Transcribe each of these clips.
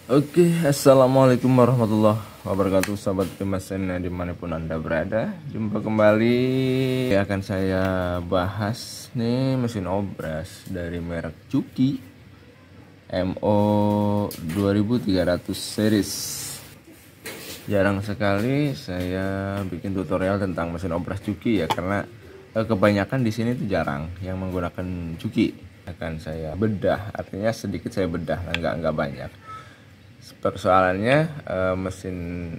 Oke, assalamualaikum warahmatullahi wabarakatuh, sahabat mesin dimanapun anda berada. Jumpa kembali, akan saya bahas nih mesin obras dari merek Juki MO 2300 series. Jarang sekali saya bikin tutorial tentang mesin obras Juki ya, karena kebanyakan di sini tuh jarang yang menggunakan Juki. Akan saya bedah, artinya sedikit saya bedah, nggak banyak. Persoalannya mesin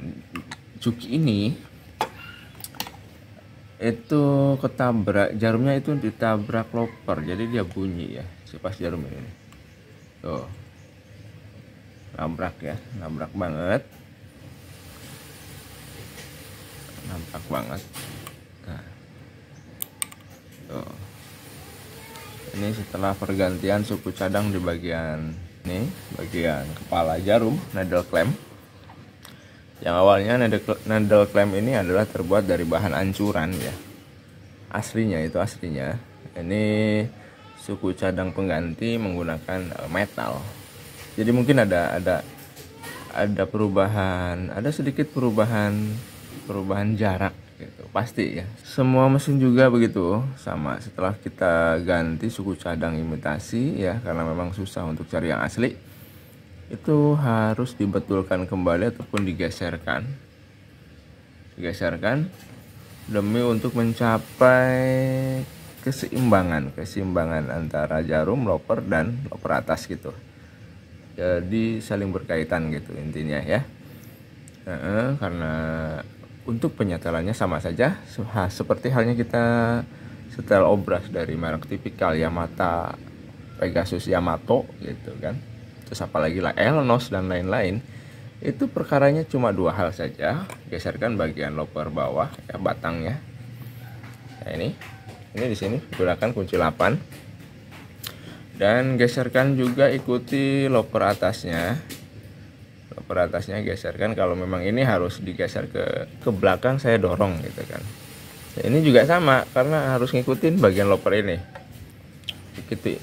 Juki ini itu ketabrak, jarumnya itu ditabrak loper, jadi dia bunyi ya pas jarum ini tuh, nabrak ya, nabrak banget. Nah, tuh. Ini setelah pergantian suku cadang di bagian ini, bagian kepala jarum needle clamp. Yang awalnya needle clamp ini adalah terbuat dari bahan ancuran ya, aslinya. Ini suku cadang pengganti menggunakan metal. Jadi mungkin ada perubahan, ada sedikit perubahan jarak gitu, pasti ya. Semua mesin juga begitu sama, setelah kita ganti suku cadang imitasi ya, karena memang susah untuk cari yang asli, itu harus dibetulkan kembali ataupun digeserkan demi untuk mencapai keseimbangan antara jarum, loper, dan loper atas gitu. Jadi saling berkaitan gitu intinya ya. Karena untuk penyetelannya sama saja, seperti halnya kita setel obras dari merek tipikal Yamaha, Pegasus, Yamato gitu kan. Terus apalagi lah Elnos dan lain-lain. Itu perkaranya cuma dua hal saja, geserkan bagian loper bawah ya, batangnya. Nah ini di sini gunakan kunci 8. Dan geserkan juga, ikuti loper atasnya. Geserkan, kalau memang ini harus digeser ke belakang, saya dorong gitu kan. Nah, ini juga sama, karena harus ngikutin bagian loper ini.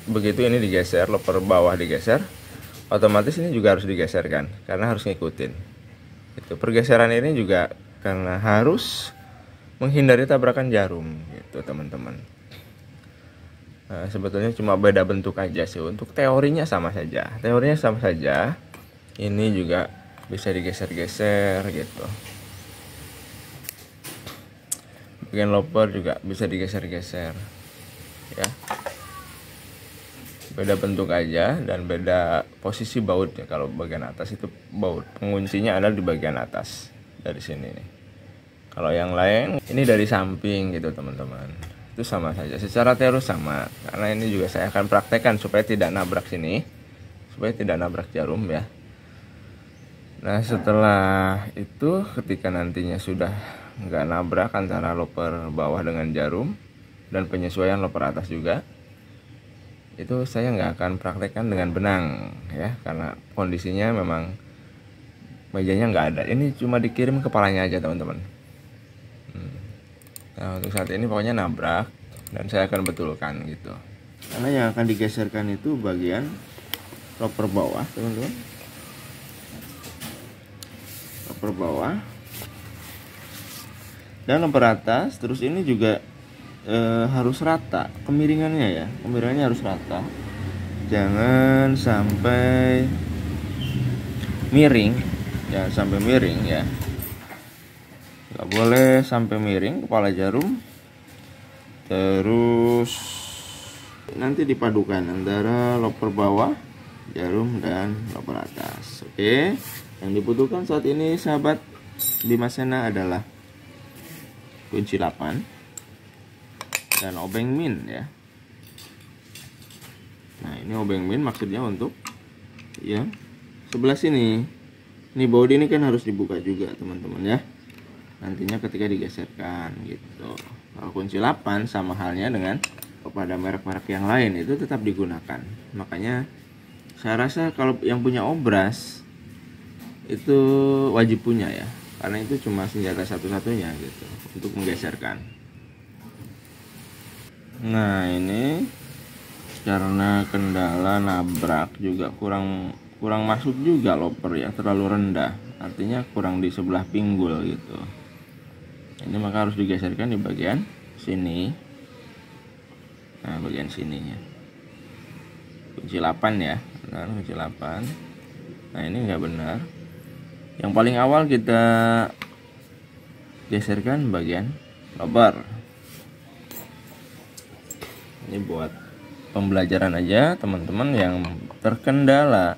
Begitu ini digeser, loper bawah digeser, otomatis ini juga harus digeserkan karena harus ngikutin. Itu pergeseran ini juga karena harus menghindari tabrakan jarum gitu teman-teman. Nah, sebetulnya cuma beda bentuk aja sih. Untuk teorinya sama saja. Ini juga bisa digeser-geser gitu. Bagian loper juga bisa digeser-geser ya. Beda bentuk aja dan beda posisi bautnya. Kalau bagian atas itu baut penguncinya ada di bagian atas dari sini nih. Kalau yang lain ini dari samping gitu teman-teman. Itu sama saja, secara teori sama. Karena ini juga saya akan praktekkan supaya tidak nabrak sini, supaya tidak nabrak jarum ya. Nah setelah itu, ketika nantinya sudah nggak nabrak antara loper bawah dengan jarum dan penyesuaian loper atas juga, itu saya nggak akan praktekkan dengan benang ya, karena kondisinya memang mejanya nggak ada. Ini cuma dikirim kepalanya aja teman-teman. Nah untuk saat ini pokoknya nabrak, dan saya akan betulkan gitu. Karena yang akan digeserkan itu bagian loper bawah teman-teman, loper bawah dan loper atas. Terus ini juga harus rata kemiringannya ya, kemiringannya harus rata, jangan sampai miring, ya, nggak boleh sampai miring kepala jarum. Terus nanti dipadukan antara loper bawah jarum dan loper atas. Oke, yang dibutuhkan saat ini sahabat Dimas Sena adalah kunci 8 dan obeng min ya. Nah ini obeng min maksudnya untuk yang sebelah sini. Ini bodi ini kan harus dibuka juga teman-teman ya. nantinya ketika digeserkan gitu. Kalau kunci 8 sama halnya dengan pada merek-merek yang lain itu tetap digunakan. Makanya saya rasa kalau yang punya obras itu wajib punya ya, karena itu cuma senjata satu-satunya gitu untuk menggeserkan. Nah ini karena kendala nabrak juga kurang masuk juga loper ya, terlalu rendah, artinya kurang di sebelah pinggul gitu. Ini maka harus digeserkan di bagian sini. Nah bagian sininya kunci 8 ya, benar, kunci 8. Nah ini nggak benar. Yang paling awal kita geserkan bagian loper. Ini buat pembelajaran aja teman-teman yang terkendala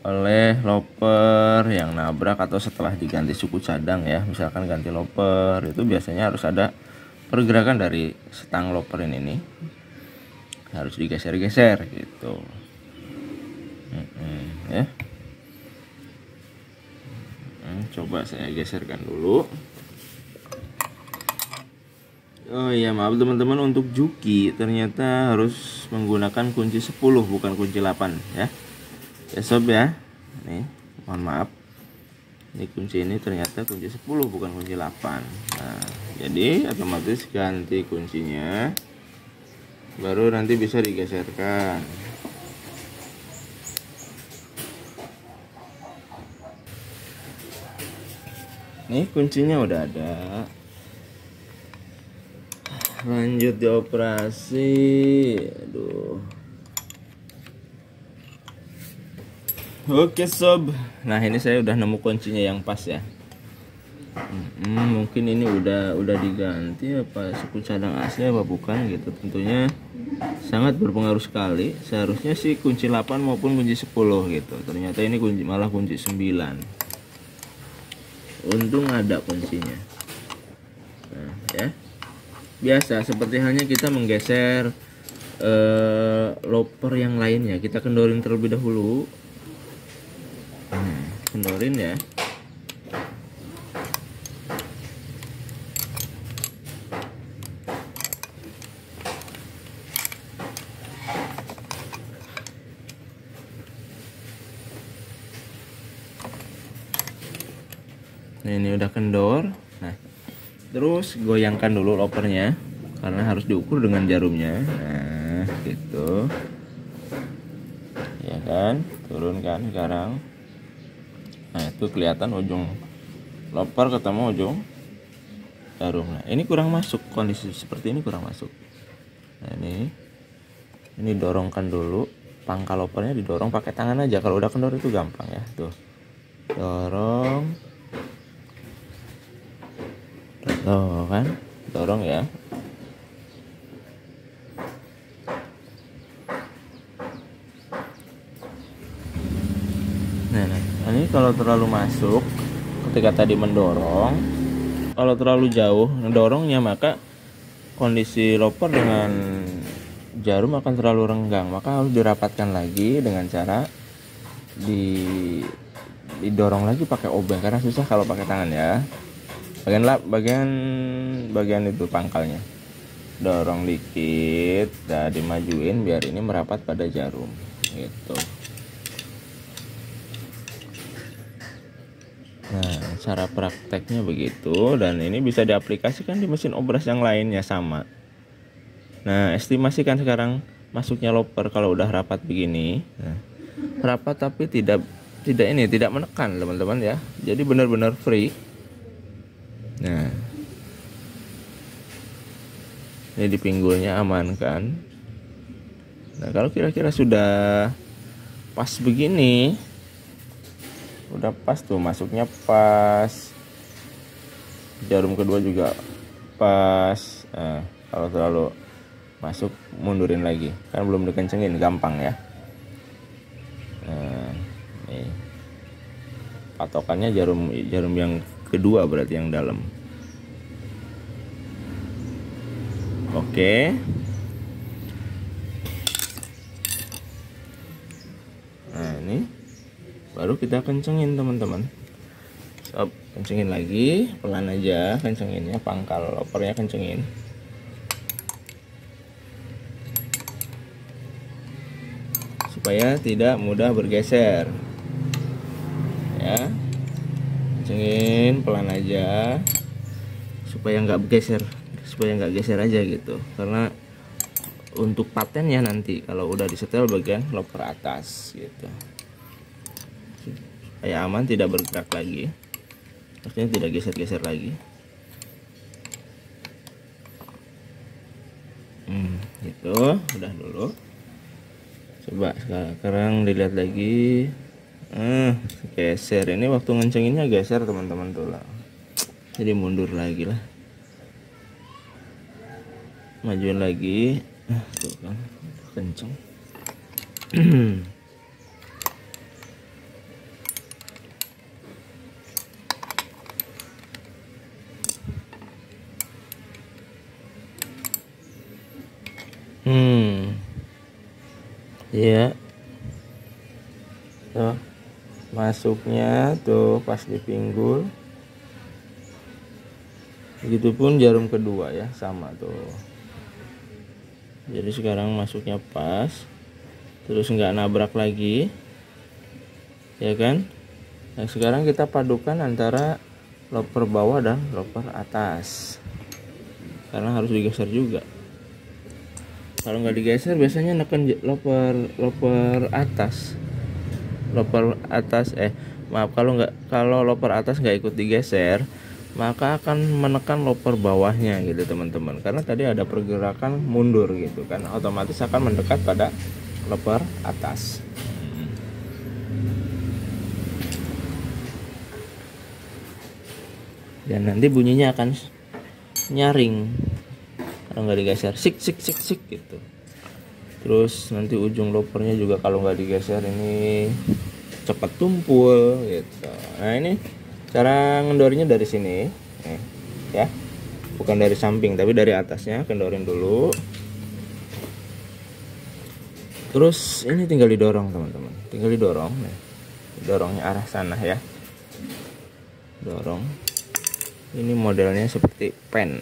oleh loper yang nabrak atau setelah diganti suku cadang ya. Misalkan ganti loper itu biasanya harus ada pergerakan dari stang loper ini harus digeser-geser gitu ya. Coba saya geserkan dulu. Oh iya, maaf teman-teman, untuk juki ternyata harus menggunakan kunci 10 bukan kunci 8 ya. Ya sob ya. Nih, mohon maaf. Ini kunci ini ternyata kunci 10 bukan kunci 8. Nah, jadi otomatis ganti kuncinya. Baru nanti bisa digeserkan. Nih kuncinya udah ada. Lanjut dioperasi. Aduh. Oke sob. Nah ini saya udah nemu kuncinya yang pas ya. Mungkin ini udah diganti apa suku cadang asli apa bukan gitu. Tentunya sangat berpengaruh sekali. Seharusnya sih kunci 8 maupun kunci 10 gitu. Ternyata ini malah kunci 9. Untung ada kuncinya. Nah ya, biasa seperti halnya kita menggeser loper yang lainnya. Kita kendorin terlebih dahulu. Kendorin ya. Nah ini udah kendor. Nah terus goyangkan dulu lopernya karena harus diukur dengan jarumnya. Nah gitu ya kan, turunkan sekarang. Nah itu kelihatan ujung loper ketemu ujung jarum. Nah ini kurang masuk, kondisi seperti ini kurang masuk. Nah ini dorongkan dulu, pangkal lopernya didorong pakai tangan aja. Kalau udah kendor itu gampang ya, tuh dorong. Tuh kan, dorong ya. Nah ini kalau terlalu masuk ketika tadi mendorong, kalau terlalu jauh mendorongnya maka kondisi loper dengan jarum akan terlalu renggang, maka harus dirapatkan lagi dengan cara didorong lagi pakai obeng, karena susah kalau pakai tangan ya. Bagian itu pangkalnya dorong dikit dan dimajuin biar ini merapat pada jarum gitu. Nah cara prakteknya begitu, dan ini bisa diaplikasikan di mesin obras yang lainnya sama. Nah estimasikan sekarang masuknya loper kalau udah rapat begini. Nah, rapat tapi tidak menekan teman-teman ya, jadi benar-benar free. Nah ini di pinggulnya aman kan. Nah kalau kira-kira sudah pas begini, udah pas tuh, masuknya pas, jarum kedua juga pas. Nah kalau terlalu masuk mundurin lagi, kan belum dikencengin, gampang ya. Nah nih patokannya jarum yang kedua berarti yang dalam. Oke. Nah ini baru kita kencengin teman-teman. kencengin lagi, pelan aja kencenginnya, pangkal lopernya kencengin. Supaya tidak mudah bergeser. Ya. Kencengin pelan aja supaya nggak bergeser, supaya nggak geser aja gitu. Karena untuk patennya nanti kalau udah disetel bagian loper atas gitu, supaya aman, tidak bergerak lagi, maksudnya tidak geser-geser lagi. Gitu udah dulu. Coba sekarang dilihat lagi. Geser, ini waktu ngencenginnya geser teman-teman tuh lah, jadi mundur lagi lah, majuin lagi. Tuh kan kenceng. Ya tuh masuknya tuh pas di pinggul. Begitupun jarum kedua ya, sama tuh. Jadi sekarang masuknya pas, terus nggak nabrak lagi, ya kan? Nah sekarang kita padukan antara loper bawah dan loper atas, karena harus digeser juga. Kalau nggak digeser biasanya neken loper atas, kalau loper atas nggak ikut digeser, maka akan menekan loper bawahnya gitu teman-teman, karena tadi ada pergerakan mundur gitu kan, otomatis akan mendekat pada loper atas. Dan nanti bunyinya akan nyaring kalau nggak digeser, sik gitu. Terus nanti ujung lopernya juga kalau nggak digeser ini cepat tumpul gitu. Nah ini cara ngendorinya dari sini, ya, bukan dari samping tapi dari atasnya, kendorin dulu. Terus ini tinggal didorong teman-teman, tinggal didorong, dorongnya arah sana ya, dorong. Ini modelnya seperti pen,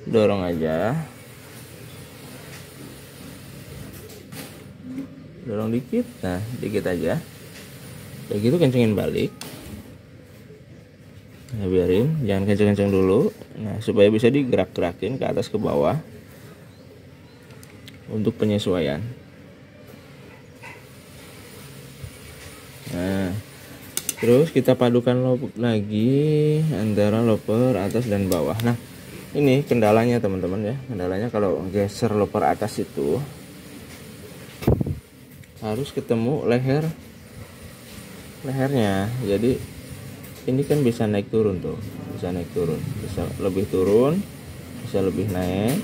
dorong aja, dorong dikit, nah dikit aja, kayak gitu, kencengin balik. Nah, biarin, jangan kenceng-kenceng dulu. Nah, supaya bisa digerak-gerakin ke atas ke bawah untuk penyesuaian. Nah, terus kita padukan lagi antara loper atas dan bawah. Nah, ini kendalanya teman-teman ya. Kendalanya kalau geser loper atas itu harus ketemu lehernya. Jadi ini kan bisa naik turun tuh, bisa naik turun, bisa lebih turun, bisa lebih naik.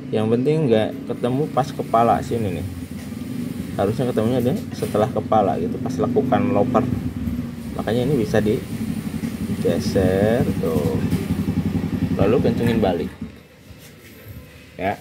Yang penting nggak ketemu pas kepala sini nih, harusnya ketemunya deh setelah kepala gitu, pas lekukan loper. Makanya ini bisa digeser tuh, lalu kencengin balik ya.